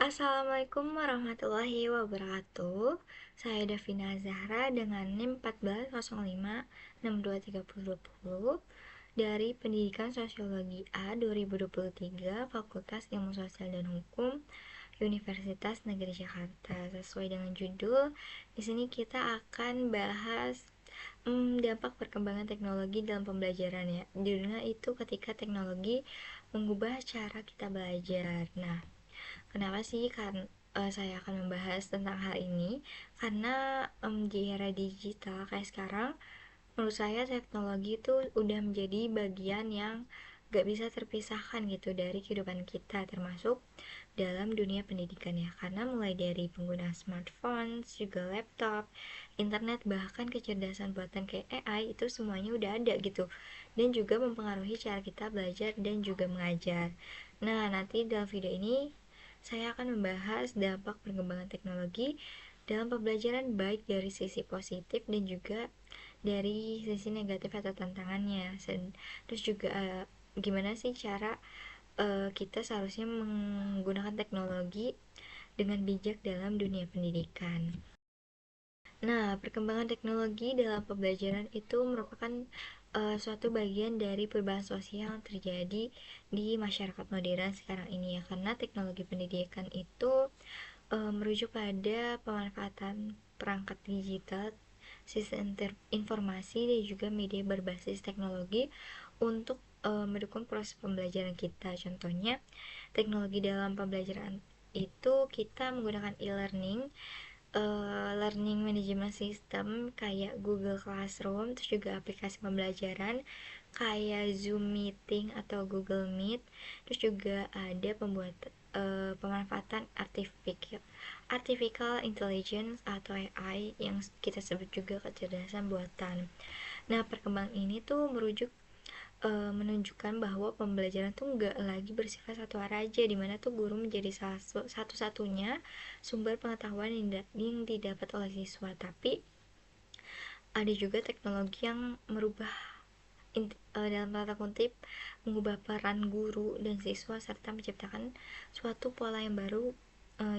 Assalamualaikum warahmatullahi wabarakatuh. Saya Davina Zahra dengan NIM 1405623020 dari Pendidikan Sosiologi A 2023 Fakultas Ilmu Sosial dan Hukum Universitas Negeri Jakarta. Sesuai dengan judul, di sini kita akan bahas dampak perkembangan teknologi dalam pembelajaran ya. Judulnya itu ketika teknologi mengubah cara kita belajar. Nah, kenapa sih saya akan membahas tentang hal ini? Karena di era digital kayak sekarang, menurut saya teknologi itu udah menjadi bagian yang gak bisa terpisahkan gitu dari kehidupan kita, termasuk dalam dunia pendidikan ya. Karena mulai dari penggunaan smartphone, juga laptop, internet, bahkan kecerdasan buatan kayak AI itu semuanya udah ada gitu, dan juga mempengaruhi cara kita belajar dan juga mengajar. Nah, nanti dalam video ini saya akan membahas dampak perkembangan teknologi dalam pembelajaran, baik dari sisi positif dan juga dari sisi negatif atau tantangannya. Terus juga gimana sih cara kita seharusnya menggunakan teknologi dengan bijak dalam dunia pendidikan. Nah, perkembangan teknologi dalam pembelajaran itu merupakan suatu bagian dari perubahan sosial yang terjadi di masyarakat modern sekarang ini ya, karena teknologi pendidikan itu merujuk pada pemanfaatan perangkat digital, sistem informasi dan juga media berbasis teknologi untuk mendukung proses pembelajaran kita. Contohnya, teknologi dalam pembelajaran itu kita menggunakan e-learning, learning management system kayak Google Classroom, terus juga aplikasi pembelajaran kayak Zoom Meeting atau Google Meet. Terus juga ada pemanfaatan artificial intelligence atau AI yang kita sebut juga kecerdasan buatan. Nah, perkembangan ini tuh menunjukkan bahwa pembelajaran tuh nggak lagi bersifat satu arah aja, dimana tuh guru menjadi satu-satunya sumber pengetahuan yang didapat oleh siswa, tapi ada juga teknologi yang merubah dalam tanda kutip mengubah peran guru dan siswa serta menciptakan suatu pola yang baru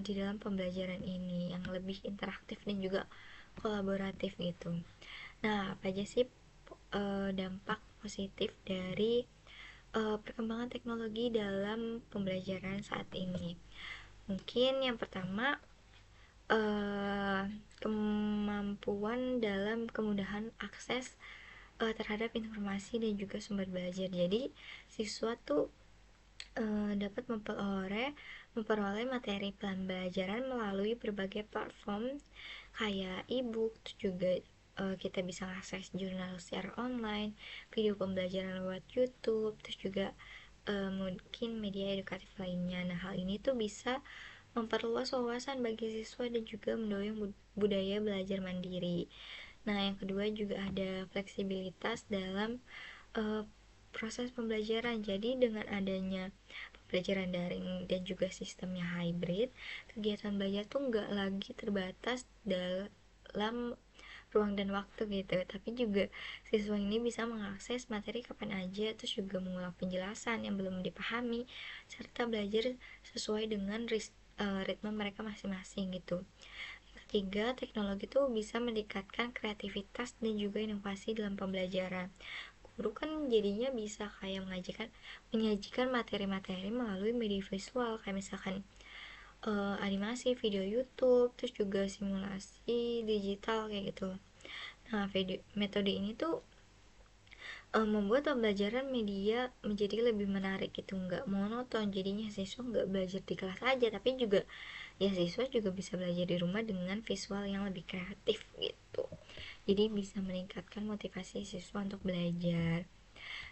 di dalam pembelajaran ini yang lebih interaktif dan juga kolaboratif gitu. Nah, apa aja sih dampak positif dari perkembangan teknologi dalam pembelajaran saat ini? Mungkin yang pertama, kemampuan dalam kemudahan akses terhadap informasi dan juga sumber belajar. Jadi siswa tuh dapat memperoleh materi pembelajaran melalui berbagai platform kayak e-book. Terus juga kita bisa akses jurnal secara online, video pembelajaran lewat YouTube, terus juga mungkin media edukatif lainnya. Nah, hal ini tuh bisa memperluas wawasan bagi siswa dan juga mendorong budaya belajar mandiri. Nah, yang kedua juga ada fleksibilitas dalam uh, proses pembelajaran. Jadi dengan adanya pembelajaran daring dan juga sistemnya hybrid, kegiatan belajar tuh nggak lagi terbatas dalam ruang dan waktu gitu, tapi juga siswa ini bisa mengakses materi kapan aja, terus juga mengulang penjelasan yang belum dipahami, serta belajar sesuai dengan ritme mereka masing-masing gitu. Ketiga, teknologi itu bisa meningkatkan kreativitas dan juga inovasi dalam pembelajaran. Guru kan jadinya bisa kayak menyajikan materi-materi melalui media visual kayak misalkan animasi, video YouTube, terus juga simulasi digital kayak gitu. Nah, metode ini tuh membuat pembelajaran media menjadi lebih menarik gitu, nggak monoton. Jadinya siswa nggak belajar di kelas aja, tapi juga ya siswa juga bisa belajar di rumah dengan visual yang lebih kreatif gitu. Jadi bisa meningkatkan motivasi siswa untuk belajar.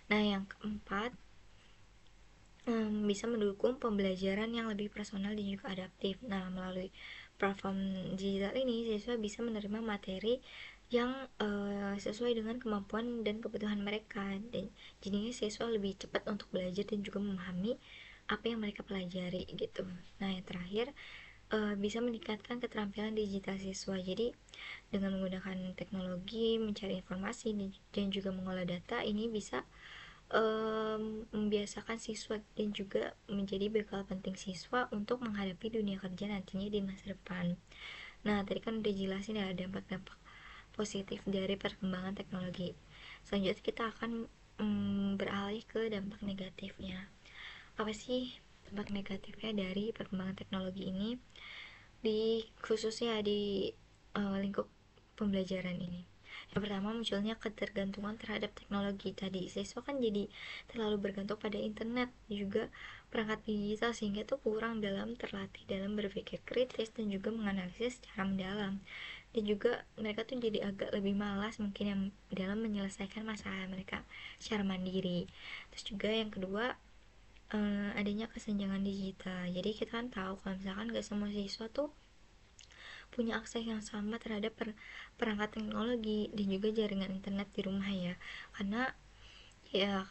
Nah, yang keempat, bisa mendukung pembelajaran yang lebih personal dan juga adaptif. Nah, melalui platform digital ini, siswa bisa menerima materi yang sesuai dengan kemampuan dan kebutuhan mereka, dan jadinya siswa lebih cepat untuk belajar dan juga memahami apa yang mereka pelajari gitu. Nah, yang terakhir, bisa meningkatkan keterampilan digital siswa. Jadi dengan menggunakan teknologi mencari informasi dan juga mengolah data, ini bisa membiasakan siswa dan juga menjadi bekal penting siswa untuk menghadapi dunia kerja nantinya di masa depan. Nah, tadi kan udah jelasin ya dampak-dampak positif dari perkembangan teknologi. Selanjutnya kita akan beralih ke dampak negatifnya. Apa sih dampak negatifnya dari perkembangan teknologi ini di khususnya di lingkup pembelajaran ini? Yang pertama, munculnya ketergantungan terhadap teknologi tadi. Siswa kan jadi terlalu bergantung pada internet juga perangkat digital, sehingga tuh kurang dalam terlatih dalam berpikir kritis dan juga menganalisis secara mendalam. Dan juga mereka tuh jadi agak lebih malas mungkin yang dalam menyelesaikan masalah mereka secara mandiri. Terus juga yang kedua, adanya kesenjangan digital. Jadi kita kan tahu kalau misalkan gak semua siswa tuh punya akses yang sama terhadap perangkat teknologi dan juga jaringan internet di rumah ya, karena ya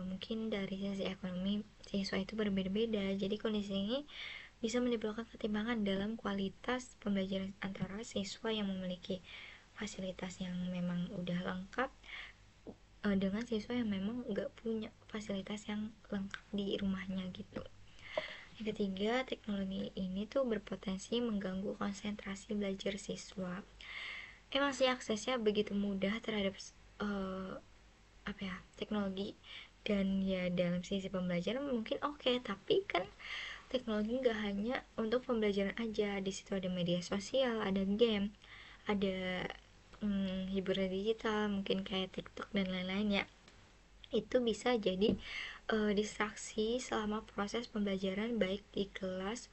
mungkin dari sisi ekonomi siswa itu berbeda-beda, jadi kondisi ini bisa menimbulkan ketimpangan dalam kualitas pembelajaran antara siswa yang memiliki fasilitas yang memang udah lengkap dengan siswa yang memang nggak punya fasilitas yang lengkap di rumahnya gitu. Yang ketiga, teknologi ini tuh berpotensi mengganggu konsentrasi belajar siswa. Emang sih aksesnya begitu mudah terhadap uh, teknologi, dan ya dalam sisi pembelajaran mungkin oke, tapi kan teknologi nggak hanya untuk pembelajaran aja. Di situ ada media sosial, ada game, ada hiburan digital mungkin kayak TikTok dan lain-lain ya. Itu bisa jadi distraksi selama proses pembelajaran baik di kelas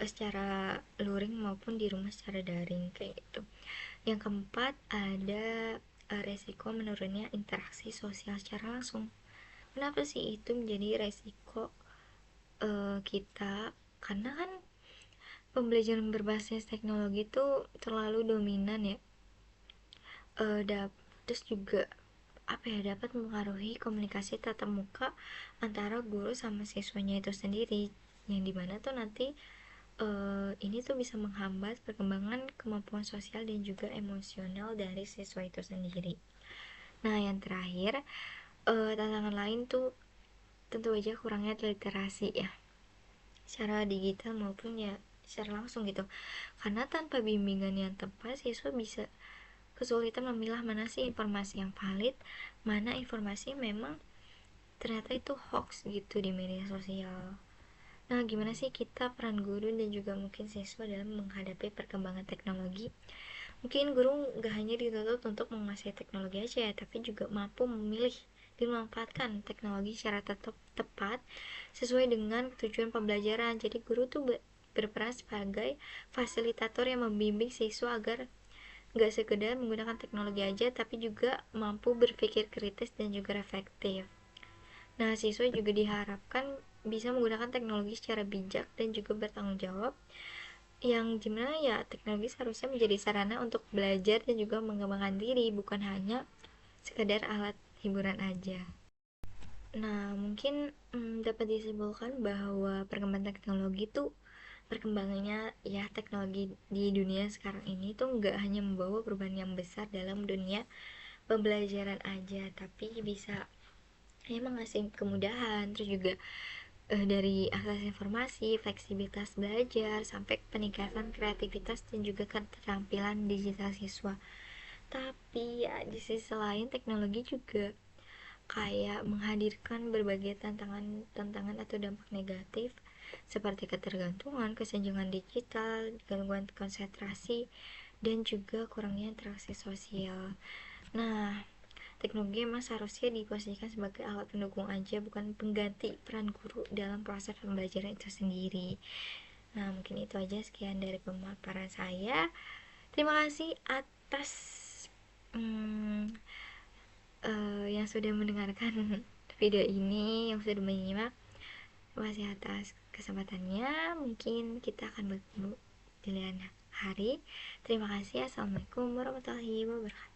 secara luring maupun di rumah secara daring kayak gitu. Yang keempat, ada resiko menurunnya interaksi sosial secara langsung. Kenapa sih itu menjadi resiko kita? Karena kan pembelajaran berbasis teknologi itu terlalu dominan ya, terus juga dapat mempengaruhi komunikasi tatap muka antara guru sama siswanya itu sendiri, yang dimana tuh nanti ini tuh bisa menghambat perkembangan kemampuan sosial dan juga emosional dari siswa itu sendiri. Nah, yang terakhir, tantangan lain tuh tentu aja kurangnya literasi ya, secara digital maupun ya secara langsung gitu. Karena tanpa bimbingan yang tepat, siswa bisa kesulitan memilah mana sih informasi yang valid, mana informasi memang ternyata itu hoax gitu di media sosial. Nah, gimana sih kita peran guru dan juga mungkin siswa dalam menghadapi perkembangan teknologi? Mungkin guru gak hanya dituntut untuk menguasai teknologi aja ya, tapi juga mampu memilih dan memanfaatkan teknologi secara tepat sesuai dengan tujuan pembelajaran. Jadi guru tuh berperan sebagai fasilitator yang membimbing siswa agar gak sekedar menggunakan teknologi aja, tapi juga mampu berpikir kritis dan juga reflektif. Nah, siswa juga diharapkan bisa menggunakan teknologi secara bijak dan juga bertanggung jawab, yang dimana ya teknologi seharusnya menjadi sarana untuk belajar dan juga mengembangkan diri, bukan hanya sekedar alat hiburan aja. Nah, mungkin dapat disimpulkan bahwa perkembangan teknologi itu perkembangannya ya teknologi di dunia sekarang ini tuh nggak hanya membawa perubahan yang besar dalam dunia pembelajaran aja, tapi bisa ya mengasih kemudahan, terus juga dari akses informasi, fleksibilitas belajar, sampai peningkatan kreativitas dan juga keterampilan digital siswa. Tapi ya di sisi lain teknologi juga kayak menghadirkan berbagai tantangan atau dampak negatif seperti ketergantungan, kesenjangan digital, gangguan konsentrasi, dan juga kurangnya interaksi sosial. Nah, teknologi emang seharusnya diposisikan sebagai alat pendukung aja, bukan pengganti peran guru dalam proses pembelajaran itu sendiri. Nah, mungkin itu aja, sekian dari pemaparan saya. Terima kasih atas hmm, yang sudah mendengarkan video ini, yang sudah menyimak. Terima kasih atas kesempatannya. Mungkin kita akan bertemu di lain hari. Terima kasih. Assalamualaikum warahmatullahi wabarakatuh.